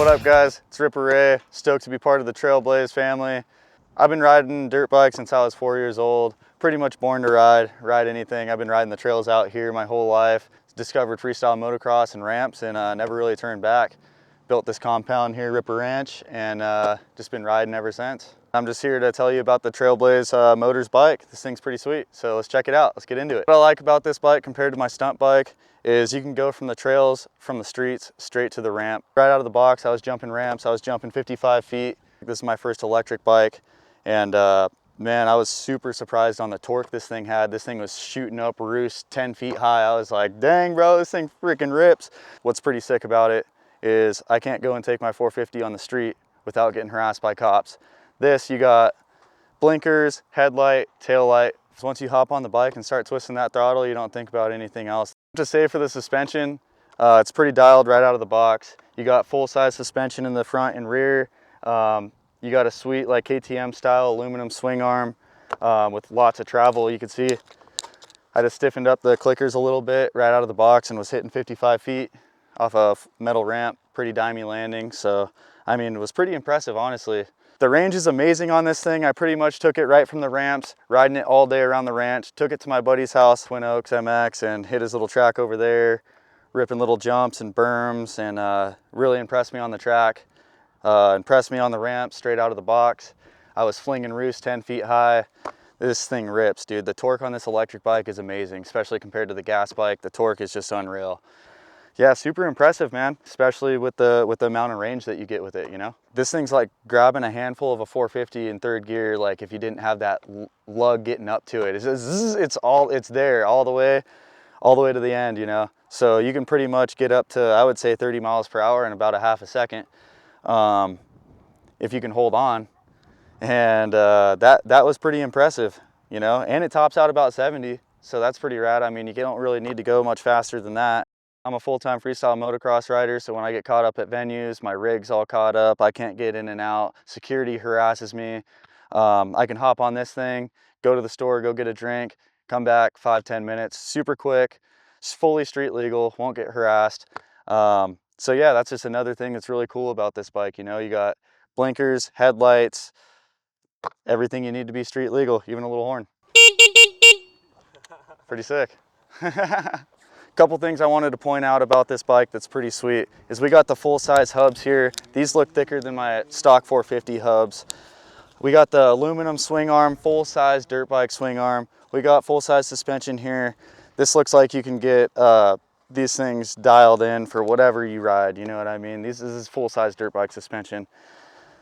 What up guys, it's Ripper Ray, stoked to be part of the Trailblaze family. I've been riding dirt bikes since I was 4 years old. Pretty much born to ride anything. I've been riding the trails out here my whole life. Discovered freestyle motocross and ramps and never really turned back. Built this compound here, Ripper Ranch, and just been riding ever since. I'm just here to tell you about the Trailblaze Motors bike. This thing's pretty sweet, so let's check it out. Let's get into it. What I like about this bike compared to my stunt bike is you can go from the trails, from the streets, straight to the ramp. Right out of the box, I was jumping ramps. I was jumping 55 feet. This is my first electric bike, and man, I was super surprised on the torque this thing had. This thing was shooting up roost 10 feet high. I was like, dang bro, this thing freaking rips. What's pretty sick about it is I can't go and take my 450 on the street without getting harassed by cops. This, you got blinkers, headlight, tail light. So once you hop on the bike and start twisting that throttle, you don't think about anything else. To say for the suspension, it's pretty dialed right out of the box. You got full-size suspension in the front and rear. You got a sweet like KTM style aluminum swing arm with lots of travel. You can see I just stiffened up the clickers a little bit right out of the box and was hitting 55 feet off a metal ramp. Pretty dimey landing. So, I mean, it was pretty impressive, honestly. The range is amazing on this thing. I pretty much took it right from the ramps, riding it all day around the ranch. Took it to my buddy's house, Twin Oaks MX, and hit his little track over there, ripping little jumps and berms, and really impressed me on the track. Impressed me on the ramp straight out of the box. I was flinging roost 10 feet high. This thing rips, dude. The torque on this electric bike is amazing, especially compared to the gas bike. The torque is just unreal. Yeah, super impressive, man, especially with the amount of range that you get with it, you know? This thing's like grabbing a handful of a 450 in third gear, like if you didn't have that lug getting up to it. It's there all the way to the end, you know? So you can pretty much get up to, I would say, 30 miles per hour in about a half a second if you can hold on. And that was pretty impressive, you know? And it tops out about 70, so that's pretty rad. I mean, you don't really need to go much faster than that. I'm a full-time freestyle motocross rider, so when I get caught up at venues, my rig's all caught up, I can't get in and out, security harasses me. I can hop on this thing, go to the store, go get a drink, come back 5-10 minutes, super quick, it's fully street legal, won't get harassed. So yeah, that's just another thing that's really cool about this bike. You know, you got blinkers, headlights, everything you need to be street legal, even a little horn. Pretty sick. Couple things I wanted to point out about this bike that's pretty sweet is we got the full-size hubs here. These look thicker than my stock 450 hubs. We got the aluminum swing arm, full-size dirt bike swing arm. We got full-size suspension here. This looks like you can get these things dialed in for whatever you ride, you know what I mean? This is full-size dirt bike suspension.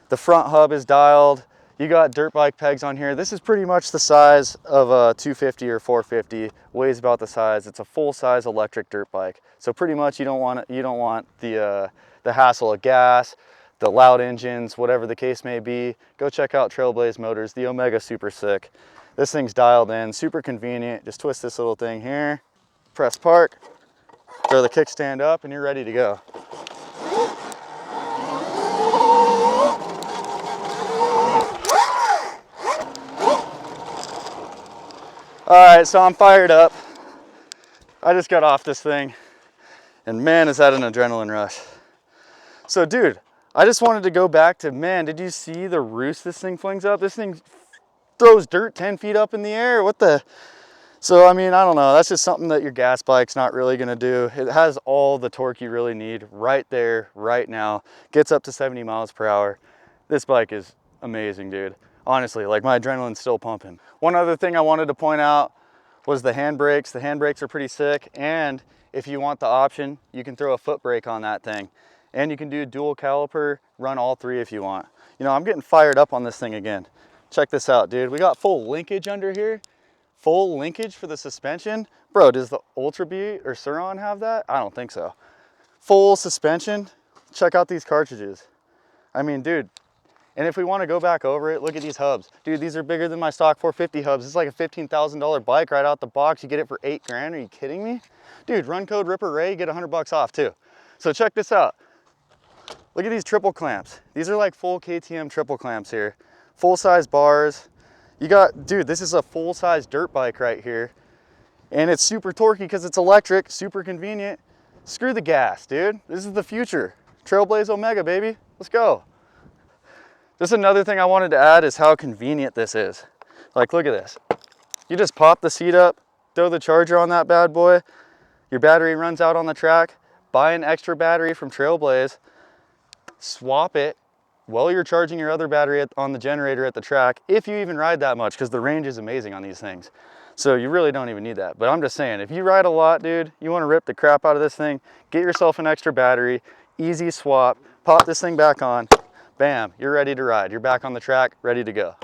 The front hub is dialed. You got dirt bike pegs on here. This is pretty much the size of a 250 or 450, weighs about the size. It's a full-size electric dirt bike. So pretty much you don't want the hassle of gas, the loud engines, whatever the case may be. Go check out Trailblaze Motors. The Omega super sick. This thing's dialed in, super convenient. Just twist this little thing here, press park, throw the kickstand up, and you're ready to go. All right, so I'm fired up. I just got off this thing, and man, is that an adrenaline rush. So dude, I just wanted to go back to, man, did you see the roost this thing flings up? This thing throws dirt 10 feet up in the air, what the? So, I mean, I don't know, that's just something that your gas bike's not really gonna do. It has all the torque you really need right there, right now. Gets up to 70 miles per hour. This bike is amazing, dude. Honestly, like my adrenaline's still pumping. One other thing I wanted to point out was the handbrakes. The handbrakes are pretty sick, and if you want the option, you can throw a foot brake on that thing. And you can do dual caliper, run all three if you want. You know, I'm getting fired up on this thing again. Check this out, dude. We got full linkage under here. Full linkage for the suspension. Bro, does the Ultra B or Sur-Ron have that? I don't think so. Full suspension. Check out these cartridges. I mean, dude, and if we want to go back over it, look at these hubs. Dude, these are bigger than my stock 450 hubs. It's like a $15,000 bike right out the box. You get it for 8 grand. Are you kidding me? Dude, run code RipperRay, get 100 bucks off too. So check this out. Look at these triple clamps. These are like full KTM triple clamps here. Full size bars. You got, dude, this is a full size dirt bike right here. And it's super torquey because it's electric, super convenient. Screw the gas, dude. This is the future. Trailblaze Omega, baby. Let's go. Just another thing I wanted to add is how convenient this is. Like, look at this. You just pop the seat up, throw the charger on that bad boy. Your battery runs out on the track. Buy an extra battery from Trailblaze, swap it while you're charging your other battery on the generator at the track, if you even ride that much, because the range is amazing on these things. So you really don't even need that. But I'm just saying, if you ride a lot, dude, you want to rip the crap out of this thing, get yourself an extra battery, easy swap, pop this thing back on, bam, you're ready to ride. You're back on the track, ready to go.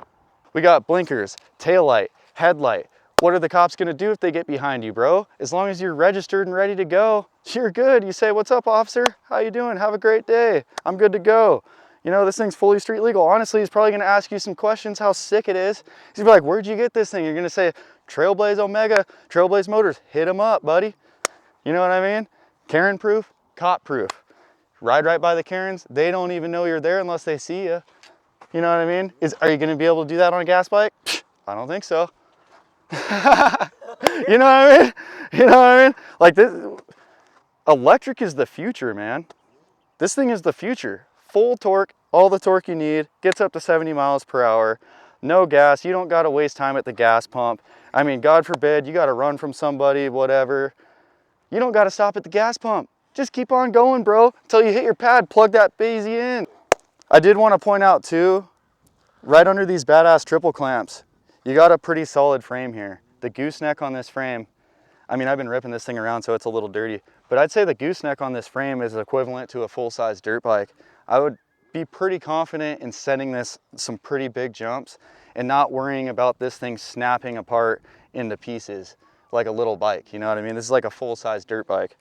We got blinkers, tail light, headlight. What are the cops gonna do if they get behind you, bro? As long as you're registered and ready to go, you're good. You say, what's up, officer? How you doing? Have a great day. I'm good to go. You know, this thing's fully street legal. Honestly, he's probably gonna ask you some questions, how sick it is. He's gonna be like, where'd you get this thing? You're gonna say, Trailblaze Omega, Trailblaze Motors. Hit him up, buddy. You know what I mean? Karen proof, cop proof. Ride right by the Karens. They don't even know you're there unless they see you. You know what I mean? Are you gonna be able to do that on a gas bike? I don't think so. You know what I mean? You know what I mean? Like, this, electric is the future, man. This thing is the future. Full torque, all the torque you need, gets up to 70 miles per hour, no gas, you don't gotta waste time at the gas pump. I mean, God forbid, you gotta run from somebody, whatever. You don't gotta stop at the gas pump. Just keep on going, bro, until you hit your pad, plug that bazy in. I did wanna point out too, right under these badass triple clamps, you got a pretty solid frame here. The gooseneck on this frame, I mean, I've been ripping this thing around so it's a little dirty, but I'd say the gooseneck on this frame is equivalent to a full-size dirt bike. I would be pretty confident in setting this some pretty big jumps and not worrying about this thing snapping apart into pieces like a little bike, you know what I mean? This is like a full-size dirt bike.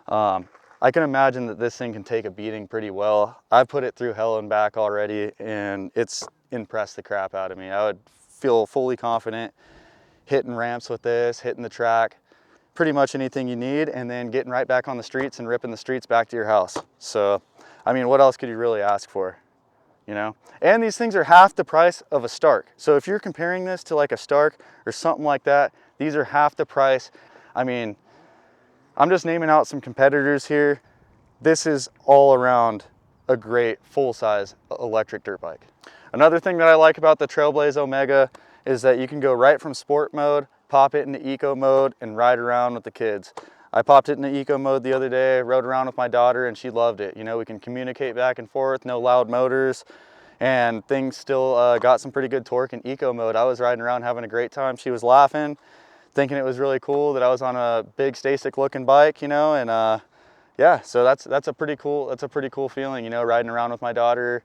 I can imagine that this thing can take a beating pretty well. I've put it through hell and back already, and it's impressed the crap out of me. I would feel fully confident hitting ramps with this, hitting the track, pretty much anything you need, and then getting right back on the streets and ripping the streets back to your house. So, I mean, what else could you really ask for, you know? And these things are half the price of a Stark. So if you're comparing this to like a Stark or something like that, these are half the price. I mean, I'm just naming out some competitors here. This is all around a great full-size electric dirt bike. Another thing that I like about the Trailblaze Omega is that you can go right from sport mode, pop it into eco mode, and ride around with the kids. I popped it into eco mode the other day, rode around with my daughter, and she loved it. You know, we can communicate back and forth, no loud motors, and things still got some pretty good torque in eco mode. I was riding around having a great time. She was laughing, thinking it was really cool that I was on a big Stasic looking bike, you know, and yeah, so that's a pretty cool feeling, you know, riding around with my daughter,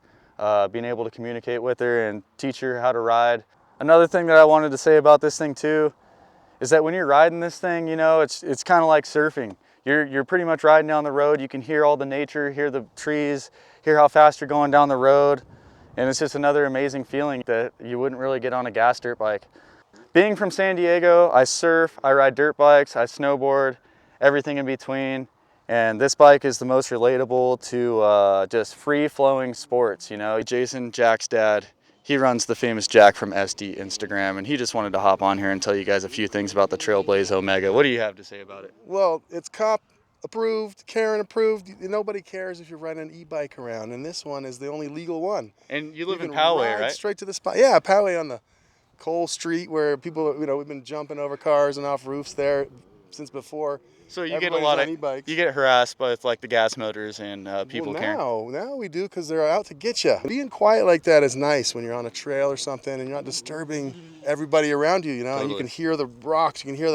being able to communicate with her and teach her how to ride. Another thing that I wanted to say about this thing too is that when you're riding this thing, you know, it's kind of like surfing. You're pretty much riding down the road. You can hear all the nature, hear the trees, hear how fast you're going down the road, and it's just another amazing feeling that you wouldn't really get on a gas dirt bike. Being from San Diego, I surf, I ride dirt bikes, I snowboard, everything in between. And this bike is the most relatable to just free-flowing sports, you know. Jason, Jack's dad, he runs the famous JackfromSD Instagram, and he just wanted to hop on here and tell you guys a few things about the Trailblaze Omega. What do you have to say about it? Well, it's cop approved, Karen approved. Nobody cares if you're riding an e-bike around, and this one is the only legal one. And you live in Poway, right? Straight to the spot. Yeah, Poway on the Cole Street, where people, you know, we've been jumping over cars and off roofs there since before. So you get a lot of e-bikes. You get harassed by like the gas motors and people carrying. Now we do, because they're out to get you. Being quiet like that is nice when you're on a trail or something and you're not disturbing everybody around you, you know. Totally. And you can hear the rocks, you can hear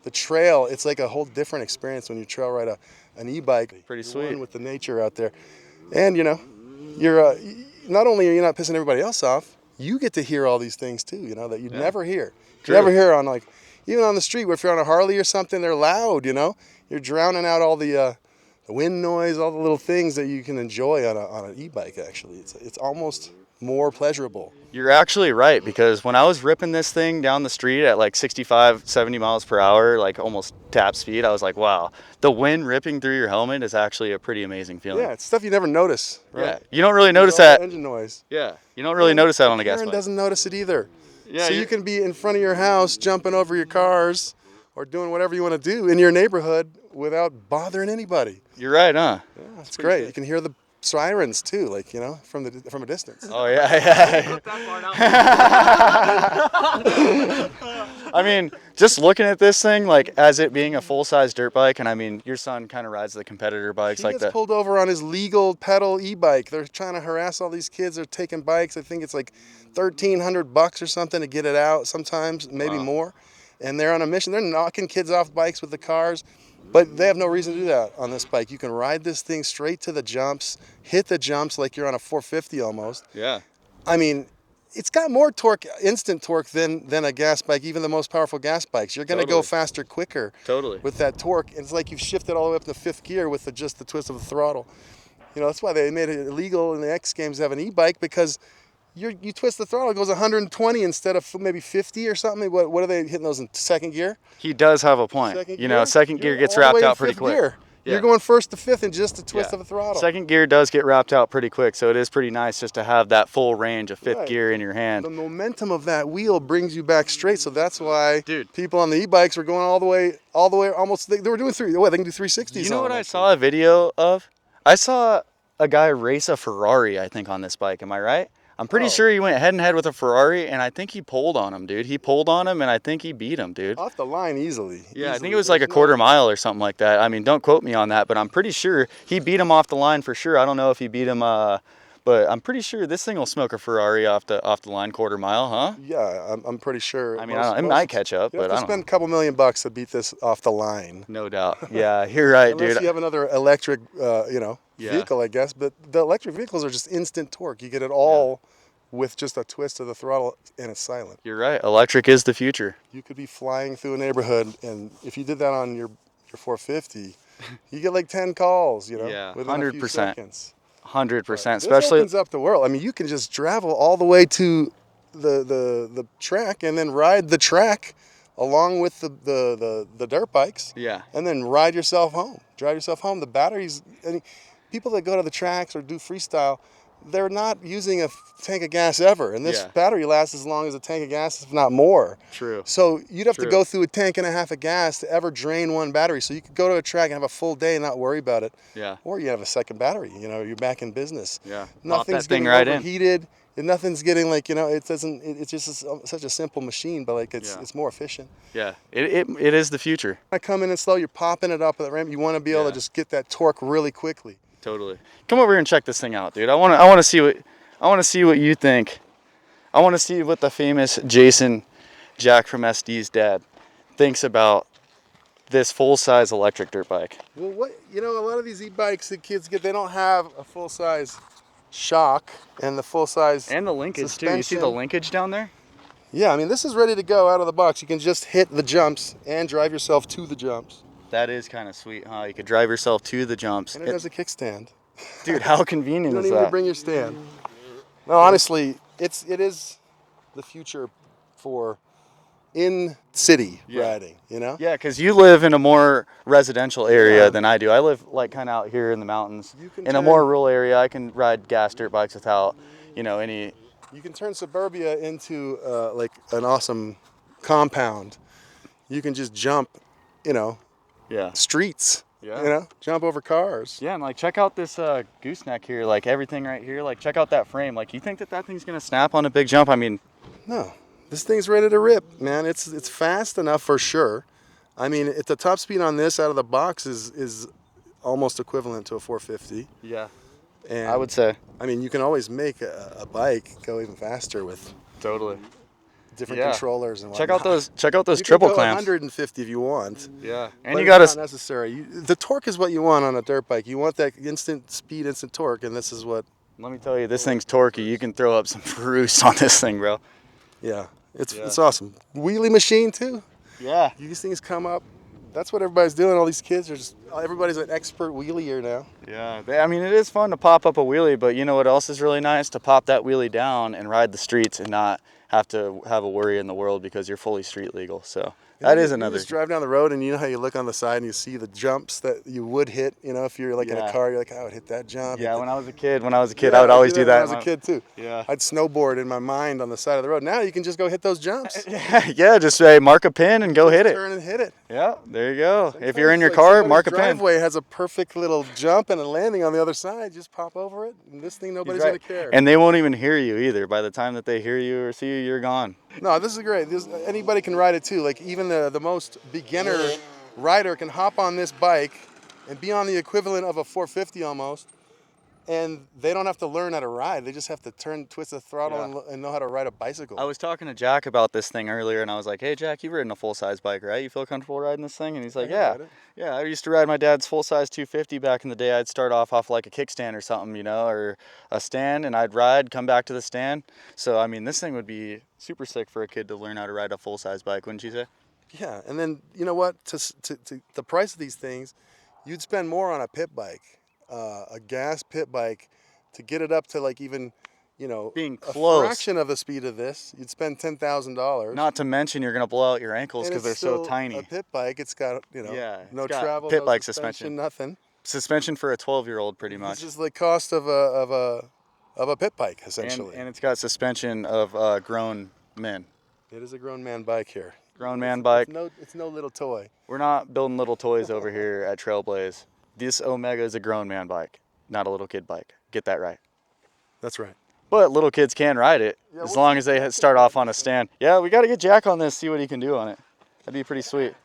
the trail. It's like a whole different experience when you trail ride an e-bike. Pretty sweet. One with the nature out there. And, you know, you're not only are you not pissing everybody else off, you get to hear all these things too, you know, that you'd never hear. You never hear on, like, even on the street, where if you're on a Harley or something, they're loud, you know. You're drowning out all the wind noise, all the little things that you can enjoy on an e-bike, actually. It's almost more pleasurable. You're actually right, because when I was ripping this thing down the street at like 65, 70 miles per hour, like almost tap speed, I was like, wow, the wind ripping through your helmet is actually a pretty amazing feeling. Yeah, it's stuff you never notice, right? Yeah, you don't really notice that. Engine noise. Yeah, you don't really notice that on a gas bike. Karen doesn't notice it either. Yeah, so you can be in front of your house jumping over your cars or doing whatever you want to do in your neighborhood without bothering anybody. You're right, huh? Yeah, it's great. You can hear the sirens too, like, you know, from a distance. Oh yeah. I mean, just looking at this thing, like as it being a full-size dirt bike, and I mean, your son kind of rides the competitor bikes He like gets that. pulled over on his legal pedal e-bike. They're trying to harass all these kids. They're taking bikes. I think it's like $1,300 or something to get it out. Sometimes maybe more. And they're on a mission. They're knocking kids off bikes with the cars, but they have no reason to do that on this bike. You can ride this thing straight to the jumps, hit the jumps like you're on a 450 almost. Yeah. I mean, it's got more torque, instant torque than a gas bike, even the most powerful gas bikes. You're going to go faster, quicker with that torque. It's like you've shifted all the way up to fifth gear with just the twist of the throttle. You know, that's why they made it illegal in the X Games to have an e-bike, because you twist the throttle, it goes 120 instead of maybe 50 or something. What are they hitting those in second gear? He does have a point. Second gear gets wrapped out pretty quick. Yeah. You're going first to fifth in just a twist of a throttle. Second gear does get wrapped out pretty quick, so it is pretty nice just to have that full range of fifth gear in your hand. The momentum of that wheel brings you back straight, so that's why people on the e-bikes were going all the way almost. They were doing they can do 360s. You know what I saw a video of? I saw a guy race a Ferrari, I think, on this bike. Am I right? I'm pretty sure he went head and head with a Ferrari, and I think he pulled on him, dude. He pulled on him, and I think he beat him, dude. Off the line easily. Yeah, I think it was like a quarter mile or something like that. I mean, don't quote me on that, but I'm pretty sure he beat him off the line for sure. I don't know if he beat him, but I'm pretty sure this thing will smoke a Ferrari off the line quarter mile, huh? Yeah, I'm pretty sure. I mean, it might catch up, but I don't spend a couple $1,000,000 to beat this off the line. No doubt. Yeah, you're right, Unless dude. you have another electric, vehicle, I guess. But the electric vehicles are just instant torque. You get it all with just a twist of the throttle, and it's silent. You're right. Electric is the future. You could be flying through a neighborhood, and if you did that on your 450, you get like 10 calls, within 100%. A few seconds. 100%. Especially this opens up the world. I mean, you can just travel all the way to the track and then ride the track along with the dirt bikes. Yeah. And then ride yourself home. Drive yourself home. The batteries. People that go to the tracks or do freestyle, they're not using a tank of gas ever, and this battery lasts as long as a tank of gas, if not more. True. So you'd have to go through a tank and a half of gas to ever drain one battery. So you could go to a track and have a full day and not worry about it. Yeah. Or you have a second battery. You're back in business. Yeah. Nothing's getting overheated. And nothing's getting it doesn't. It's just such a simple machine, but it's more efficient. Yeah. It is the future. I come in and slow. You're popping it up at the ramp. You want to be able to just get that torque really quickly. Totally. Come over here and check this thing out, dude. I want to see what you think. I want to see what the famous Jason, JackfromSD's dad, thinks about this full-size electric dirt bike. Well, a lot of these e-bikes that kids get, they don't have a full-size shock and the full-size and the linkage suspension. too. You see the linkage down there? Yeah, I mean, this is ready to go out of the box. You can just hit the jumps and drive yourself to the jumps. That is kind of sweet, huh? You could drive yourself to the jumps. And it has a kickstand. Dude, how convenient is that? You don't even bring your stand. No, honestly, it is the future for in-city riding, Yeah, because you live in a more residential area than I do. I live kind of out here in the mountains. In a more rural area, I can ride gas dirt bikes without, any... You can turn suburbia into an awesome compound. You can just jump, streets. Yeah. Jump over cars. Yeah, and check out this gooseneck here, everything right here. Check out that frame. You think that thing's gonna snap on a big jump? I mean, no. This thing's ready to rip, man. It's fast enough for sure. I mean, the top speed on this out of the box is almost equivalent to a 450. Yeah. And I would say. I mean, you can always make a bike go even faster with different controllers and whatnot. Check out those triple clamps. clamps. 150 if you want. Yeah. And but you got it's not necessary. The torque is what you want on a dirt bike. You want that instant speed, instant torque, and this is what. Let me tell you, this thing's torquey. You can throw up some fruits on this thing, bro. Yeah. It's awesome. Wheelie machine too. Yeah. These things come up. That's what everybody's doing. All these kids everybody's an expert wheelier now. Yeah. I mean, it is fun to pop up a wheelie, but you know what else is really nice? To pop that wheelie down and ride the streets and not have to have a worry in the world because you're fully street legal. So That is You another. just drive down the road and you know how you look on the side and you see the jumps that you would hit. You know, if you're like in a car, you're like, I would hit that jump. Yeah, when I was a kid, I would always do that. When I was a kid too. Yeah. I'd snowboard in my mind on the side of the road. Now you can just go hit those jumps. Yeah, just mark a pin and go hit it. Turn and hit it. Yeah, there you go. Sometimes if you're in your like car, mark a pin. Driveway has a perfect little jump and a landing on the other side. Just pop over it, and this thing nobody's gonna care. And they won't even hear you either. By the time that they hear you or see you, you're gone. No, this is great. Anybody can ride it too. Like even the most beginner rider can hop on this bike and be on the equivalent of a 450 almost, and they don't have to learn how to ride. They just have to twist the throttle and know how to ride a bicycle. I was talking to Jack about this thing earlier, and I was like, hey, Jack, you've ridden a full-size bike, right? You feel comfortable riding this thing? And he's like, yeah. I used to ride my dad's full-size 250 back in the day. I'd start off like a kickstand or something, you know, or a stand, and I'd ride, come back to the stand. So, I mean, this thing would be super sick for a kid to learn how to ride a full-size bike, wouldn't you say? Yeah, and then, you know what? To the price of these things, you'd spend more on a pit bike, a gas pit bike, to get it up to like even, you know, being close, a fraction of the speed of this. You'd spend $10,000. Not to mention you're gonna blow out your ankles because they're so tiny. A pit bike, it's got, you know, no got travel, pit no bike suspension, nothing. Suspension for a 12-year-old, pretty much. This is the cost of a pit bike, essentially. And it's got suspension of grown men. It is a grown man bike here. Grown man bike. It's no little toy. We're not building little toys over here at Trailblaze. This Omega is a grown man bike, not a little kid bike. Get that right. That's right. But little kids can ride it as long as they start off on a stand. Yeah, we got to get Jack on this, see what he can do on it. That'd be pretty sweet.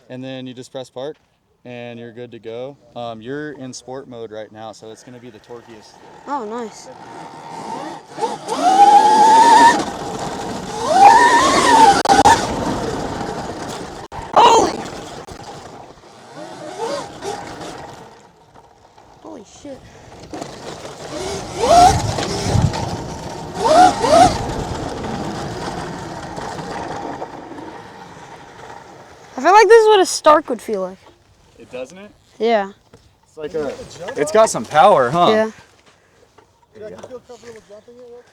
And then you just press park, and you're good to go. You're in sport mode right now, so it's going to be the torquiest. Oh, nice. Holy shit. I feel like this is what a Stark would feel like. It doesn't it? Yeah. It's like it's got some power, huh? Yeah. Yeah, you feel comfortable jumping it?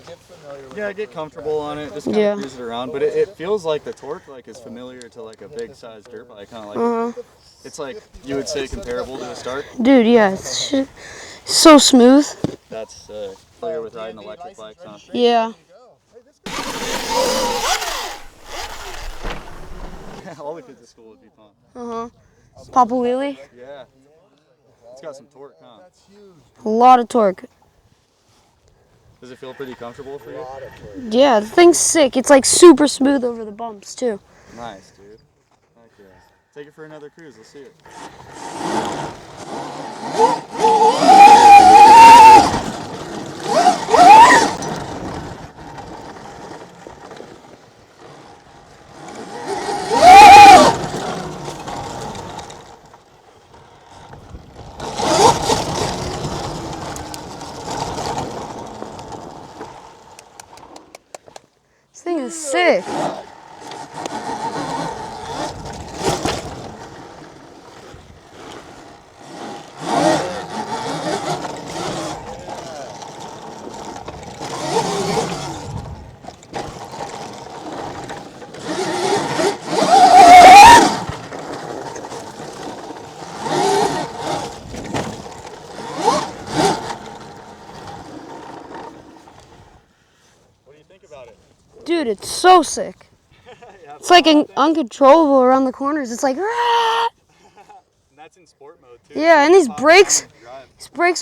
Get familiar with get comfortable on it. Just kind of cruise it around. But it feels like the torque is familiar to like a big size dirt bike, kind of like. It's like you would say comparable to a Stark. Dude, yeah, it's so smooth. That's familiar with riding electric bikes, huh? Yeah. All the kids at school would be fun. Pop a wheelie. Yeah. It's got some torque, huh? A lot of torque. Does it feel pretty comfortable for you? Yeah, the thing's sick. It's like super smooth over the bumps too. Nice, dude. Heck yeah. Take it for another cruise. Let's see it. This thing is sick. Dude, it's so sick. It's like uncontrollable around the corners. It's like, rah! And that's in sport mode too. Yeah, and these brakes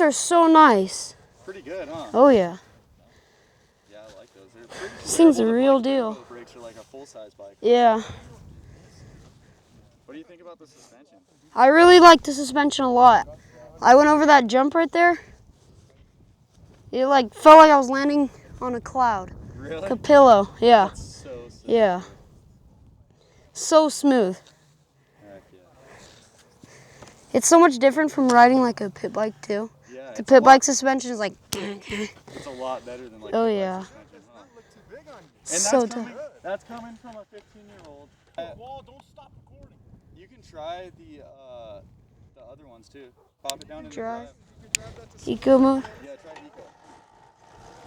are so nice. Pretty good, huh? Oh yeah. Yeah, I like those. They're pretty This thing's a real deal. The brakes are like a full-size bike. Yeah. What do you think about the suspension? I really like the suspension a lot. I went over that jump right there. It like felt like I was landing on a cloud. Really? Like a pillow. Yeah. That's so sick. Yeah. So smooth. Heck yeah. It's so much different from riding like a pit bike too. Yeah, The pit bike suspension is like. it's a lot better than like Oh, the bike yeah. suspension, huh? And So tough. that's coming from a 15-year-old. Wall, don't stop recording. You can try the other ones too. Pop it down in Drive. the drive. Eco mode. Yeah, try Eco.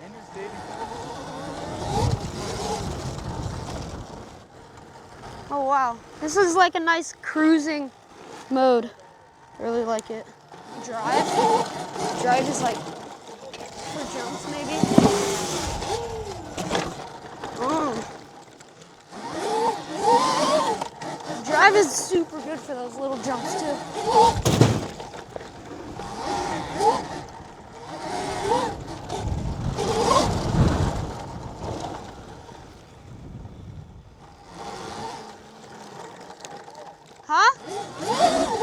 Andrew's dating. Oh wow, this is like a nice cruising mode. I really like it. Drive is like for jumps maybe. Drive is super good for those little jumps too. Huh?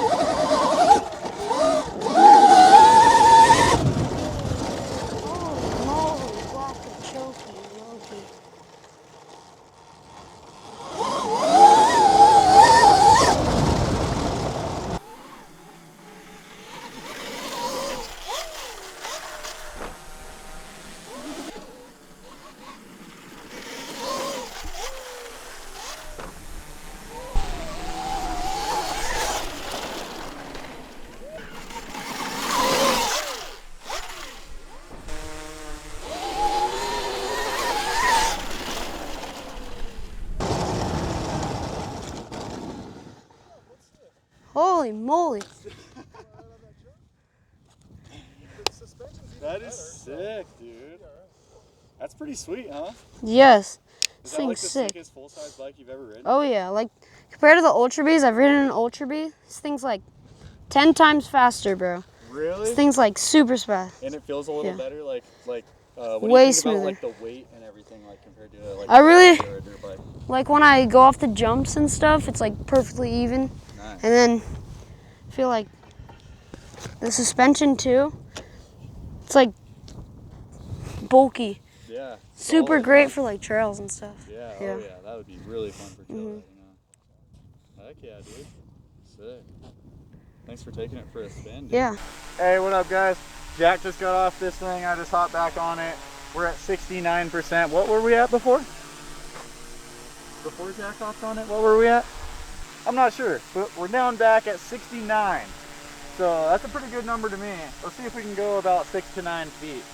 Holy moly, block of choking, Loki. Holy moly. That is sick, dude. That's pretty sweet, huh? Yes. Is This that like thing's the sick. sickest full-size bike you've ever ridden? Oh yeah, like compared to the Ultra Bs, I've ridden an Ultra B. This thing's like 10 times faster, bro. Really? This thing's like super fast. And it feels a little Yeah. better, what do Way you think smoother. about like the weight and everything, like compared to like I really- a dirt bike? Like when I go off the jumps and stuff, it's like perfectly even. Nice. And then I feel like the suspension too, it's like bulky. Yeah. Super solid, great huh? for like trails and stuff. Yeah, Yeah. oh yeah, that would be really fun for trail Mhm. riding, Heck yeah, dude. Sick. Thanks for taking it for a spin, dude. Yeah. Hey, what up guys? Jack just got off this thing. I just hopped back on it. We're at 69%. What were we at before? Before Jack hopped on it, what were we at? I'm not sure, but we're down back at 69. So that's a pretty good number to me. Let's see if we can go about 6 to 9 feet.